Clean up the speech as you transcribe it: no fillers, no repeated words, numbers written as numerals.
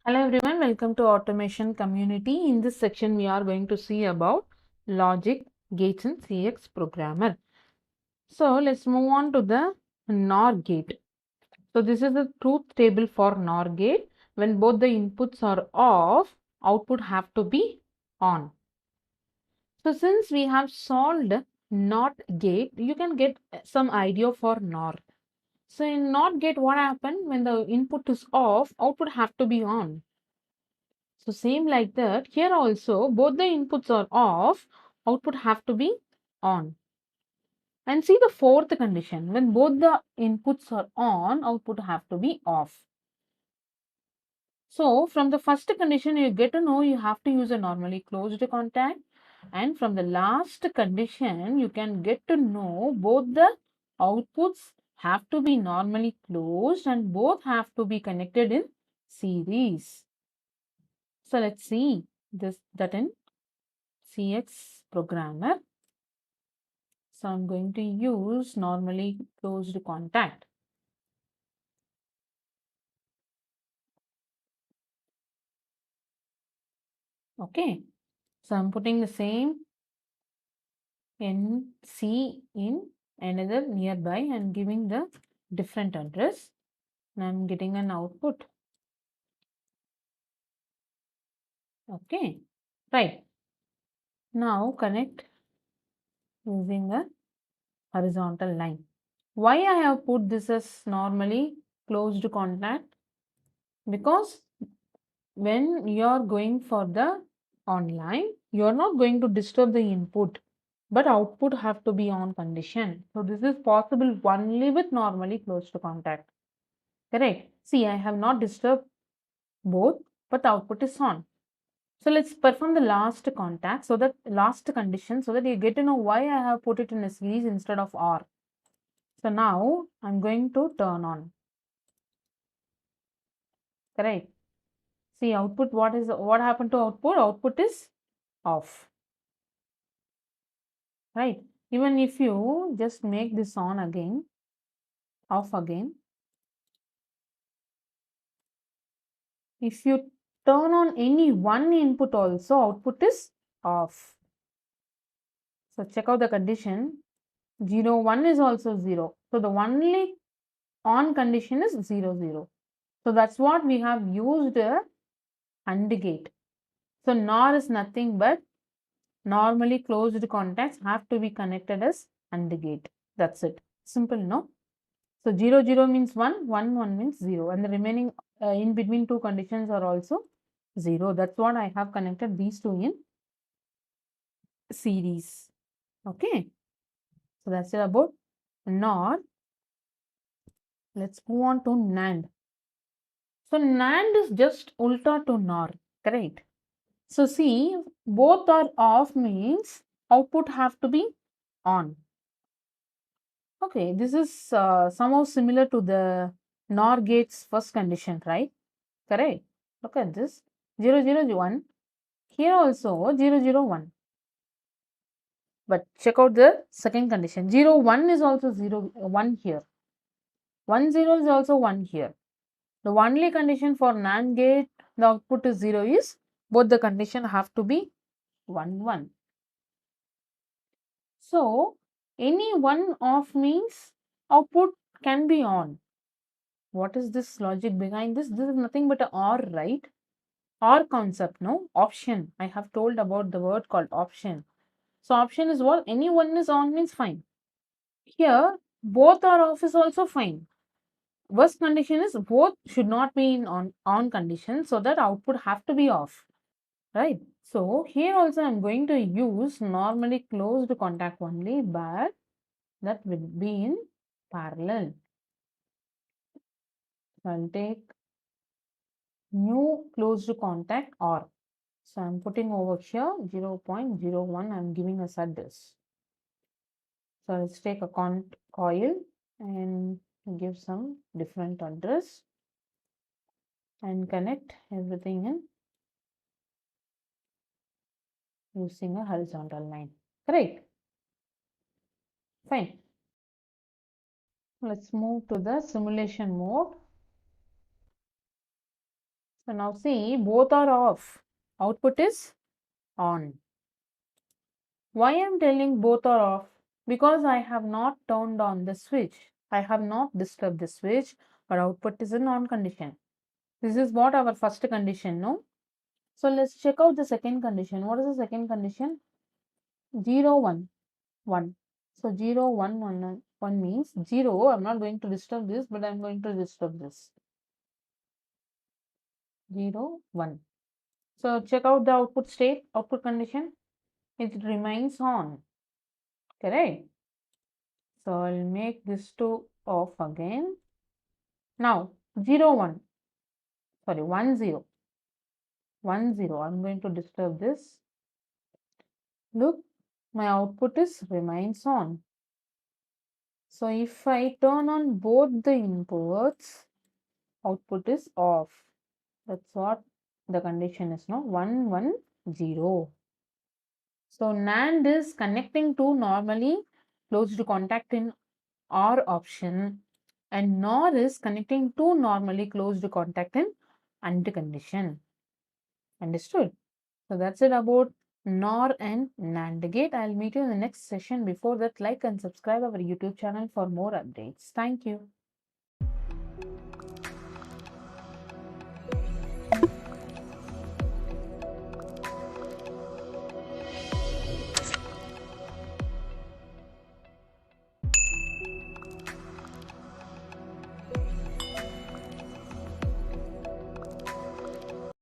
Hello everyone, welcome to Automation Community. In this section, we are going to see about logic gates in CX programmer. So let's move on to the NOR gate. So this is the truth table for NOR gate. When both the inputs are off, output have to be on. So since we have solved NOT gate, you can get some idea for NOR. So in NOT gate, what happened when the input is off, output have to be on. So same like that, here also both the inputs are off, output have to be on. And see the fourth condition, when both the inputs are on, output have to be off. So from the first condition, you get to know you have to use a normally closed contact. And from the last condition, you can get to know both the outputs have to be normally closed and both have to be connected in series. So let's see that in CX programmer. So I'm going to use normally closed contact. Okay. So I'm putting the same NC in another nearby and giving the different address. And I'm getting an output. Okay. Right. Now connect using a horizontal line. Why I have put this as normally closed contact? Because when you are going for the online, you are not going to disturb the input, but output have to be on condition. So this is possible only with normally closed contact. Correct. See, I have not disturbed both, but the output is on. So let's perform the last contact, so that last condition, so that you get to know why I have put it in a series instead of OR. So now I'm going to turn on. Correct. See, output, what happened to output? Output is off. Right. Even if you just make this on again, off again, if you turn on any one input also, output is off. So check out the condition. 0, 1 is also 0. So the only on condition is 0, 0. So that's what we have used AND gate. So NOR is nothing but normally closed contacts have to be connected as AND gate. That's it. Simple, no? So 0, 0 means 1, 1, 1 means 0, and the remaining in between two conditions are also 0. That's what I have connected these two in series. Okay. So that's it about NOR. Let's move on to NAND. So NAND is just ulta to NOR, correct? So see, both are off means output have to be on. Okay, this is somehow similar to the NOR gate's first condition, right? Correct. Look at this. 0, 0, 1. Here also 0, 0, 1. But check out the second condition. 0, 1 is also 0, 1 here. 1, 0 is also 1 here. The only condition for NAND gate, the output is 0 is both the condition have to be 1, 1. So, any one off means output can be on. What is this logic behind this? This is nothing but a OR, right? OR concept, no? Option. I have told about the word called option. So option is what? Any one is on means fine. Here, both are off is also fine. Worst condition is both should not be in on condition, so that output have to be off. Right. So here also I'm going to use normally closed contact only, but that will be in parallel. So I'll take new closed contact OR. So I'm putting over here 0.01. I'm giving us address. So let's take a coil and give some different address and connect everything in using a horizontal line. Correct? Fine. Let's move to the simulation mode. So now see, both are off. Output is on. Why I am telling both are off? Because I have not turned on the switch. I have not disturbed the switch, but output is in on condition. This is what our first condition, no? So let's check out the second condition. What is the second condition? 0, 1, 1. So 0, 1, 1, 1 means 0. I'm not going to disturb this, but I'm going to disturb this. 0, 1. So check out the output state, output condition. It remains on. Correct? So I'll make this to off again. Now 0, 1. Sorry, 1, 0. 1, 0. I'm going to disturb this. Look, my output is remains on. So if I turn on both the inputs, output is off. That's what the condition is, no? 1, 1, 0. So NAND is connecting to normally closed contact in OR option, and NOR is connecting to normally closed contact in AND condition. Understood? So that's it about NOR and NAND gate. I'll meet you in the next session. Before that, like and subscribe our YouTube channel for more updates. Thank you.